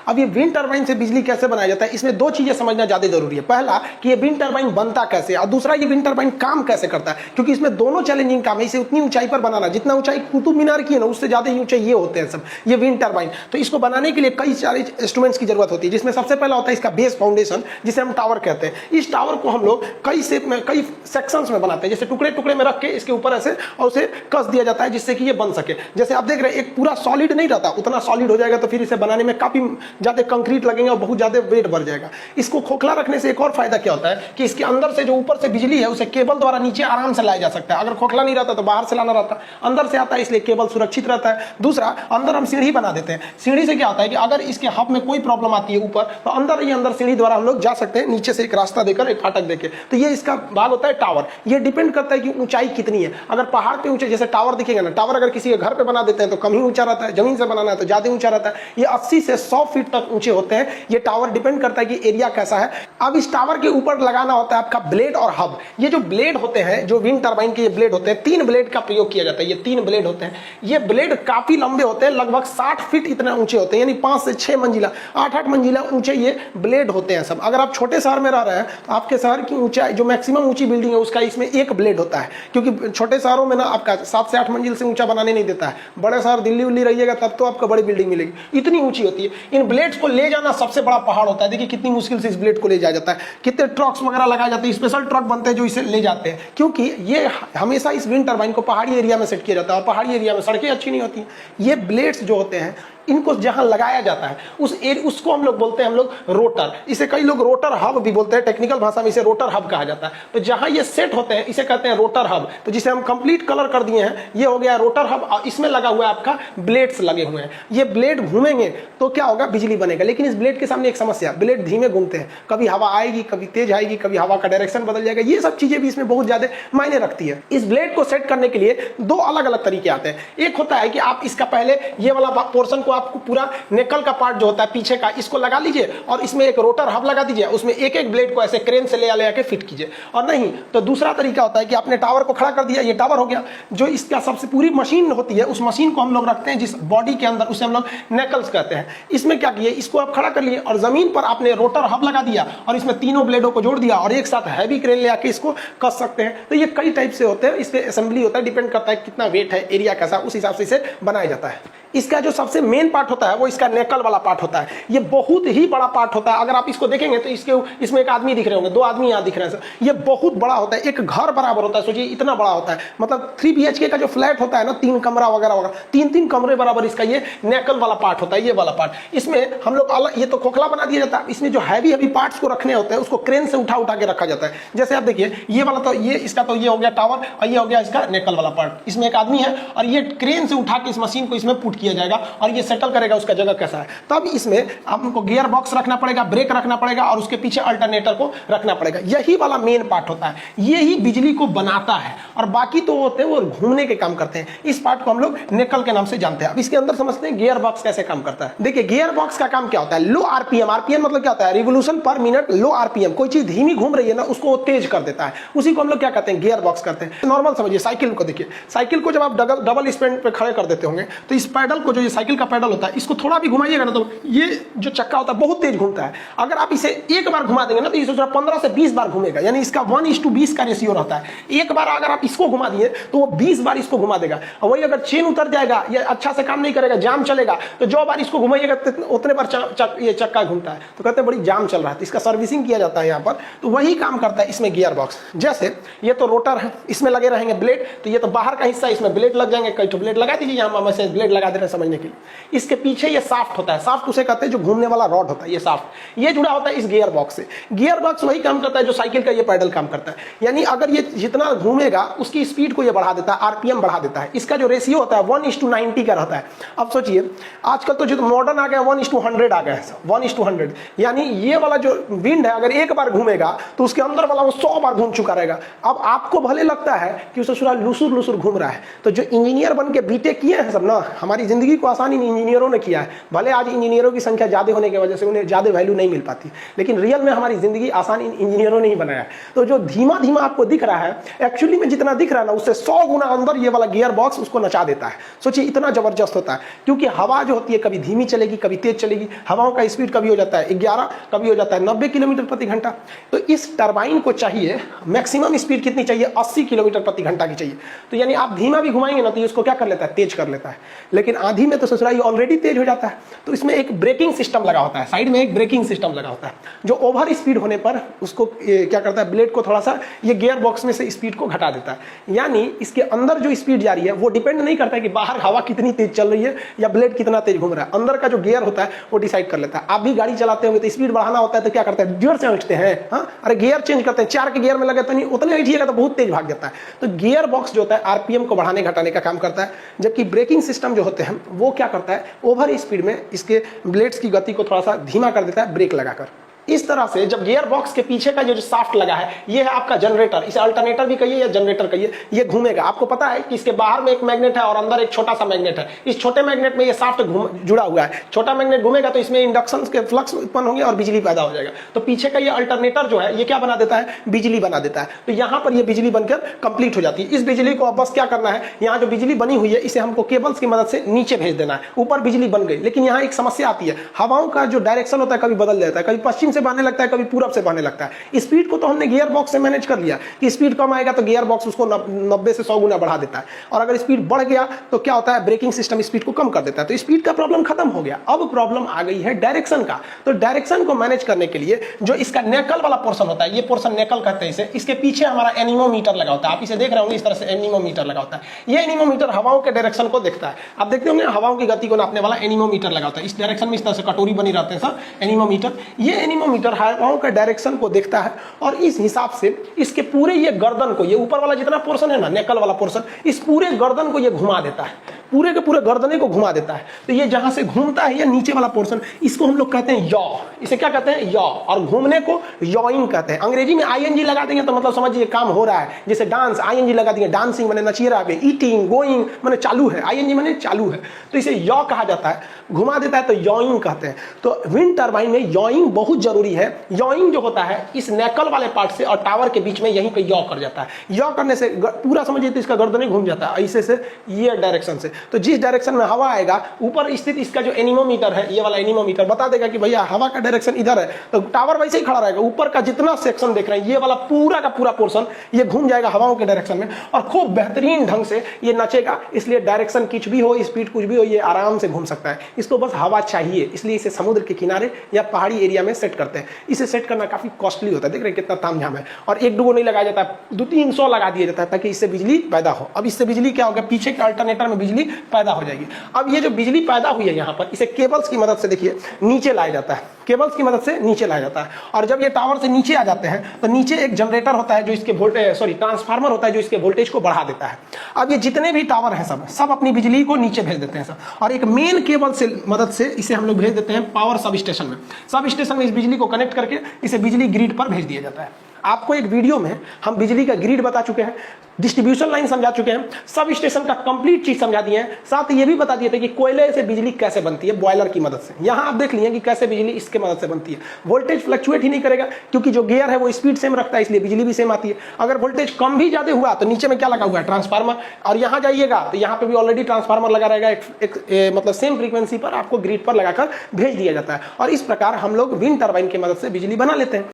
अब ये wind turbine से बिजली कैसे बनाया जाता है, इसमें दो चीजें समझना ज्यादा जरूरी है। पहला कि ये विंड टरबाइन बनता कैसे, और दूसरा ये विंड टरबाइन काम कैसे करता है, क्योंकि इसमें दोनों चैलेंजिंग काम है। इसे उतनी ऊंचाई पर बनाना, जितना ऊंचाई कुतुब मीनार की है ना, उससे ज्यादा ही ऊंचाई ये होते हैं सब, ये विंड टरबाइन। तो इसको बनाने के लिए कई सारे इंस्ट्रूमेंट्स की जरूरत होती है, जिसमें सबसे पहला होता है इसका बेस फाउंडेशन, जिसे हम टावर कहते हैं। इस टावर को हम लोग कई शेप में, कई सेक्शंस में बनाते हैं, जैसे टुकड़े टुकड़े में रख के इसके ऊपर ऐसे और उसे कस दिया जाता है, जिससे कि ये बन सके। जैसे आप देख रहे हैं एक पूरा सॉलिड नहीं रहता, उतना सॉलिड हो जाएगा तो फिर इसे बनाने में काफी ज्यादा कंक्रीट लगेंगे और बहुत ज्यादा वेट बढ़ जाएगा। इसको खोखला रखने से एक और फायदा क्या होता है कि इसके अंदर से जो ऊपर से बिजली है उसे केबल द्वारा नीचे आराम से लाया जा सकता है। अगर खोखला नहीं रहता तो बाहर से लाना रहता, अंदर से आता है, इसलिए केबल सुरक्षित रहता है। दूसरा, अंदर हम सीढ़ी बना देते हैं। सीढ़ी से क्या होता है कि अगर इसके हब में कोई प्रॉब्लम आती है ऊपर, तो अंदर ही अंदर सीढ़ी द्वारा हम लोग जा सकते हैं, नीचे से एक रास्ता देकर, एक फाटक देकर। तो ये इसका भाग होता है टावर। ये डिपेंड करता है कि ऊंचाई कितनी है। अगर पहाड़ पे ऊंचे जैसे टावर दिखेगा ना, टावर अगर किसी के घर पे बना देते हैं तो कम ही ऊंचा रहता है, जमीन से बनाना है तो ज्यादा ऊंचा रहता है। ये 80 से 100 फीट तक ऊंचे होते हैं। ये टावर डिपेंड करता है कि एरिया कैसा है। अब इस टावर के ऊपर लगाना होता है आपका ब्लेड और हब। ये जो ब्लेड होते हैं, जो विंड टरबाइन के ये ब्लेड होते हैं, 3 ब्लेड का प्रयोग किया जाता है। ये 3 ब्लेड होते हैं। ये ब्लेड काफी लंबे होते हैं, लगभग 60 फीट इतना ऊंचे होते हैं, यानी 5 से 6 मंजिला, 8-8 मंजिला ऊंचे ये ब्लेड होते हैं सब। अगर आप छोटे शहर में रह रहे हैं तो आपके शहर की ऊंचाई, जो मैक्सिमम ऊंची बिल्डिंग है उसका इसमें एक ब्लेड होता है, क्योंकि छोटे शहरों में ना आपका 7 से 8 मंजिल से ऊंचा बनाने नहीं देता है। बड़े शहर दिल्ली उल्ली रहिएगा तब तो आपको बड़ी बिल्डिंग मिलेगी, इतनी ऊंची होती है। इन ब्लेड्स को ले जाना सबसे बड़ा पहाड़ होता है। देखिए कितनी मुश्किल से इस ब्लेड को ले जाया जाता है, कितने ट्रक्स वगैरह लगाए जाते हैं, स्पेशल ट्रक बनते हैं जो इसे ले जाते हैं, क्योंकि ये हमेशा इस विंड टरबाइन को पहाड़ी एरिया में सेट किया जाता है। और पहाड़ी एरिया में सड़कें अच्छी नहीं होती। ये ब्लेड्स जो होते हैं इनको जहां लगाया जाता है उसको हम लोग बोलते हैं रोटर। इसे कई लोग रोटर हब भी बोलते हैं, टेक्निकल भाषा में इसे रोटर हब कहा जाता है। तो जहां ये सेट होते हैं इसे कहते हैं रोटर हब। तो जिसे हम कंप्लीट कलर कर दिए हैं, ये हो गया रोटर हब। और इसमें लगा हुआ है आपका ब्लेड्स लगे हुए हैं। ये ब्लेड घूमेंगे तो क्या होगा, बिजली बनेगा। लेकिन इस ब्लेड के सामने एक समस्या, ब्लेड धीमे घूमते हैं, कभी हवा आएगी, कभी तेज आएगी, कभी हवा का डायरेक्शन बदल जाएगा। ये सब चीजें भी इसमें बहुत ज्यादा मायने रखती है। इस ब्लेड को सेट करने के लिए 2 अलग अलग तरीके आते हैं। एक होता है कि आप इसका पहले ये वाला पोर्शन को आपको पूरा नेकल का पार्ट जो होता है पीछे का, इसको लगा लीजिए और इसमें एक रोटर हब लगा दीजिए। उसमें एक एक ब्लेड को ऐसे क्रेन से ले आके फिट कीजिए। और नहीं तो दूसरा तरीका होता है कि आपने टावर को खड़ा कर दिया, ये टावर हो गया। जो इसका सबसे पूरी मशीन होती है, उस मशीन को हम लोग रखते हैं जिस बॉडी के अंदर, उसे हम लोग नेकल्स कहते हैं। इसमें क्या किए, इसको आप खड़ा कर लिए और जमीन पर आपने रोटर हब लगा दिया और इसमें तीनों ब्लेडों को जोड़ दिया और एक साथ हैवी क्रेन ले आके इसको कस सकते हैं। तो ये कई टाइप से होते हैं, इस पे असेंबली होता है, डिपेंड करता है कितना वेट है, एरिया कैसा, उस हिसाब से इसे बनाया जाता है। इसका जो सबसे मेन पार्ट होता है वो इसका नेकल वाला पार्ट होता है। ये बहुत ही बड़ा पार्ट होता है। अगर आप इसको देखेंगे तो इसमें एक आदमी दिख रहे होंगे, 2 आदमी यहाँ दिख रहे हैं। ये बहुत बड़ा होता है, एक घर बराबर होता है। सोचिए इतना बड़ा होता है, मतलब 3 BHK का जो फ्लैट होता है ना, 3 कमरा वगैरह वगैरह, 3-3 कमरे बराबर इसका ये नेकल वाला पार्ट होता है। ये वाला पार्ट इसमें हम लोग अलग, ये तो खोखला बना दिया जाता है। इसमें जो हैवी पार्ट्स को रखने होते हैं उसको क्रेन से उठा के रखा जाता है। जैसे आप देखिए ये वाला, तो ये इसका तो ये हो गया टावर और ये हो गया इसका नेकल वाला पार्ट। इसमें एक आदमी है और ये क्रेन से उठा के इस मशीन को इसमें पुट किया जाएगा और ये सेटल करेगा उसका जगह कैसा है। तब इसमें आपको गियर बॉक्स रखना पड़ेगा, ब्रेक रखना पड़ेगा और उसके पीछे अल्टरनेटर को रखना पड़ेगा। यही वाला मेन पार्ट होता है, यही बिजली को बनाता है। और बाकी तो होते हैं वो घूमने के काम करते हैं। इस पार्ट को हम लोग नेकल के नाम से जानते हैं। अब इसके अंदर समझते हैं गियर बॉक्स कैसे काम करता है। देखिए गियर बॉक्स का काम क्या होता है, लो आरपीएम। आरपीएम मतलब क्या होता है, रिवोल्यूशन पर मिनट। लो आरपीएम, कोई चीज धीमी घूम रही है ना, उसको वो तेज कर देता है। उसी को हम लोग क्या कहते हैं, गियर बॉक्स करते हैं। नॉर्मल समझिए, साइकिल को देखिए, साइकिल को जब आप डबल स्पीड पे खड़े कर देते होंगे तो इस पैडल को, जो ये साइकिल का पैडल होता है, इसको थोड़ा भी घुमाइएगा ना तो ये जो चक्का होता है बहुत तेज घूमता है। अगर आप इसे एक बार घुमा देंगे ना तो इसे 15 से 20 बार घूमेगा, यानी इसका 1:20 का रेशियो रहता है। एक बार अगर आप इसको घुमा दिए तो वो 20 बार इसको घुमा देगा। और वही अगर चेन उतर जाएगा या अच्छा से काम नहीं करेगा, जाम चलेगा, तो जो बार इसको घुमाइएगा उतने बार ये चक्का घूमता है। तो कहते हैं बड़ी जाम चल रहा है, तो इसका सर्विसिंग किया जाता है यहाँ पर। तो वही काम करता है इसमें गियर बॉक्स। जैसे ये तो रोटर है, इसमें लगे रहेंगे ब्लेड, तो ये तो बाहर का हिस्सा, इसमें ब्लेड लग जाएंगे। कई तो ब्लेड लगा दीजिए, यहाँ मैं ब्लेड लगा दे रहे हैं समझने के लिए। इसके पीछे ये साफ्ट होता है, साफ्ट उसे कहते हैं जो घूमने वाला रॉड होता है। ये साफ्ट ये जुड़ा होता है इस गियर बॉक्स से। गियर बॉक्स वही काम करता है जो साइकिल का ये पैडल काम करता है। यानी अगर ये जितना घूमेगा उसकी स्पीड को ये बढ़ा देता है, आरपीएम बढ़ा देता है। इसका जो रेशियो होता है 1:90 का रहता है। अब सोचिए आजकल तो जो मॉडर्न आ गया 1:100 आ गया है, 1:100। यानी ये वाला जो विंड है अगर एक बार घूमेगा तो उसके अंदर वाला वो 100 बार घूम चुका रहेगा। अब आपको भले लगता है कि उसे पूरा लुसुर लुसुर घूम रहा है, तो जो इंजीनियर बन के बीटेक किए हैं सब ना, हमारी हमारी ज़िंदगी को आसान इन इंजीनियरों ने किया है। भले आज इंजीनियरों की संख्या ज़्यादा होने की वजह से उन्हें ज़्यादा वैल्यू नहीं मिल पाती, लेकिन रियल में हमारी ज़िंदगी आसान इन इंजीनियरों ने ही बनाया है। तो जो धीमा धीमा आपको दिख रहा है, एक्चुअली में जितना दिख रहा है ना, उससे 100 गुना अंदर ये वाला गियर बॉक्स उसको नचा देता है। सोचिए इतना ज़बरदस्त होता है, क्योंकि हवा जो होती है कभी धीमी चलेगी, कभी तेज चलेगी। हवाओं का स्पीड कभी हो जाता है 11, कभी हो जाता है 90 किलोमीटर प्रति घंटा। तो इस टरबाइन को चाहिए मैक्सिमम स्पीड कितनी चाहिए? 80 किलोमीटर प्रति घंटा की चाहिए। तो यानी आप धीमा भी घुमाएंगे ना तो ये उसको क्या कर लेता है? तेज कर लेता है। लेकिन आंधी में तो ससुराई ऑलरेडी तेज हो जाता है। तो इसमें एक ब्रेकिंग सिस्टम लगा होता है, साइड में एक ब्रेकिंग सिस्टम लगा होता है, जो ओवर स्पीड होने पर उसको क्या करता है? ब्लेड को थोड़ा सा ये गियर बॉक्स में से स्पीड को घटा देता है। यानी इसके अंदर जो स्पीड जा रही है वो डिपेंड नहीं करता है कि बाहर हवा कितनी तेज चल रही है या ब्लेड कितना तेज घूम रहा है। अंदर का जो गियर होता है वो डिसाइड कर लेता है। आप भी गाड़ी चलाते होंगे तो स्पीड बढ़ाना होता है तो क्या करते हैं? गियर से हटते हैं। हाँ, अरे गियर चेंज करते हैं, 4 के गियर में लगे तो नहीं, उतने हटिएगा तो बहुत तेज भाग जाता है। तो गियर बॉक्स जो होता है आरपीएम को बढ़ाने घटाने का काम करता है, जबकि ब्रेकिंग सिस्टम जो होते हैं वो क्या करता है? ओवर स्पीड में इसके ब्लेड्स की गति को थोड़ा सा धीमा कर देता है ब्रेक लगाकर। इस तरह से जब गियर बॉक्स के पीछे का जो शाफ्ट लगा है ये है आपका जनरेटर, इसे अल्टरनेटर भी कहिए या जनरेटर कहिए, ये घूमेगा। आपको पता है कि इसके बाहर में एक मैग्नेट है और अंदर एक छोटा सा मैग्नेट है। इस छोटे मैग्नेट में ये शाफ्ट जुड़ा हुआ है। छोटा मैग्नेट घूमेगा तो इसमें इंडक्शन के फ्लक्स उत्पन्न होंगे और बिजली पैदा हो जाएगा। तो पीछे का ये अल्टरनेटर जो है ये क्या बना देता है? बिजली बना देता है। तो यहाँ पर ये बिजली बनकर कंप्लीट हो जाती है। इस बिजली को अब बस क्या करना है, यहाँ जो बिजली बनी हुई है इसे हमको केबल्स की मदद से नीचे भेज देना है। ऊपर बिजली बन गई, लेकिन यहाँ एक समस्या आती है। हवाओं का जो डायरेक्शन होता है कभी बदल जाता है, कभी पश्चिम से बहने लगता है, कभी पूरब से बहने लगता है। स्पीड को तो हमने गियर बॉक्स से मैनेज कर लिया कि स्पीड कम आएगा तो गियर बॉक्स उसको 90 से 100 गुना बढ़ा देता है, और अगर स्पीड बढ़ गया तो क्या होता है? ब्रेकिंग सिस्टम स्पीड को कम कर देता है। तो स्पीड का प्रॉब्लम खत्म हो गया। अब प्रॉब्लम आ गई है डायरेक्शन का। तो डायरेक्शन को मैनेज करने के लिए जो इसका नेकल वाला पोर्शन होता है, ये पोर्शन नेकल कहते हैं इसे, इसके पीछे हमारा एनीमोमीटर लगा होता है। आप इसे देख रहे होंगे इस तरह से एनीमोमीटर लगा होता है। ये एनीमोमीटर हवाओं के डायरेक्शन को देखता है। आप देखते होंगे हवाओं की गति को नापने वाला एनीमोमीटर लगा होता है। इस डायरेक्शन में इस तरह से कटोरी बनी रहते हैं सर, एनीमोमीटर। ये एनीमोमीटर हवाओं के डायरेक्शन को देखता है और इस हिसाब से इसके पूरे ये गर्दन को, ये ऊपर वाला जितना पोर्शन है ना, नेकल वाला पोर्शन, इस पूरे गर्दन को ये घुमा देता है। पूरे के पूरे गर्दने को घुमा देता है। तो ये जहां से घूमता है ये नीचे वाला पोर्शन, इसको हम लोग कहते हैं यॉ। इसे क्या कहते हैं? यॉ। और घूमने को यॉइंग कहते हैं। अंग्रेजी में आईएनजी लगा देंगे तो मतलब समझिए काम हो रहा है। जैसे डांस, आईएनजी लगा देंगे, डांसिंग माने नचिए रहा है, ईटिंग, गोइंग माने चालू है, आईएनजी माने चालू है। तो इसे यॉ कहा जाता है, घुमा देता है तो यॉइंग कहते हैं। तो विंड टरबाइन में यॉइंग बहुत जरूरी है। यॉइंग जो होता है इस नेकल वाले पार्ट से और टावर के बीच में यहीं पे यॉ कर जाता है। यॉ करने से पूरा समझिए तो इसका गर्दन घूम जाता है ऐसे से ये डायरेक्शन से। तो जिस डायरेक्शन में हवा आएगा, ऊपर स्थित इसका जो एनीमोमीटर है, ये वाला एनीमोमीटर बता देगा कि भैया हवा का डायरेक्शन इधर है, तो टावर वैसे ही खड़ा रहेगा। ऊपर का जितना सेक्शन देख रहे हैं ये वाला पूरा का पूरा पोर्शन ये घूम जाएगा हवाओं के डायरेक्शन में और खूब बेहतरीन ढंग से ये नचेगा। इसलिए डायरेक्शन कुछ भी हो, स्पीड कुछ भी हो, ये आराम से घूम सकता है। इसको बस हवा चाहिए, इसलिए इसे समुद्र के किनारे या पहाड़ी एरिया में सेट करते हैं। इसे सेट करना काफी कॉस्टली होता है। देख रहे हैं कितना तामझाम है। और एक दो नहीं लगाया जाता है, 200-300 लगा दिया जाता है ताकि इससे बिजली पैदा हो। अब इससे बिजली क्या होगा? पीछे के अल्टरनेटर में बिजली पैदा हो जाएगी। अब ये जो बिजली पैदा हुई है यहाँ पर, इसे केबल्स की मदद से देखिए नीचे लाया जाता है। केबल्स की मदद से नीचे लाया जाता है। और जब ये टावर से नीचे आ जाते हैं तो नीचे एक जनरेटर होता है जो इसके ट्रांसफार्मर होता है जो इसके वोल्टेज को बढ़ा देता है। अब ये जितने भी टावर हैं सब अपनी बिजली को नीचे भेज देते हैं सब, और एक मेन केबल से मदद से इसे हम लोग भेज देते हैं पावर सब स्टेशन में। सब स्टेशन में इस बिजली को कनेक्ट करके इसे बिजली ग्रिड पर भेज दिया जाता है। आपको एक वीडियो में हम बिजली का ग्रिड बता चुके हैं, डिस्ट्रीब्यूशन लाइन समझा चुके हैं, सब स्टेशन का कंप्लीट चीज समझा दिए हैं। साथ ये भी बता दिए थे कि कोयले से बिजली कैसे बनती है, बॉयलर की मदद से। यहां आप देख लिए कि कैसे बिजली इसके मदद से बनती है। वोल्टेज फ्लक्चुएट ही नहीं करेगा क्योंकि जो गियर है वो स्पीड सेम रखता है, इसलिए बिजली भी सेम आती है। अगर वोल्टेज कम भी ज्यादा हुआ तो नीचे में क्या लगा हुआ है? ट्रांसफार्मर। और यहां जाइएगा तो यहाँ पे भी ऑलरेडी ट्रांसफार्मर लगा रहेगा, मतलब सेम फ्रीक्वेंसी पर आपको ग्रिड पर लगाकर भेज दिया जाता है। और इस प्रकार हम लोग विंड टरबाइन की मदद से बिजली बना लेते हैं।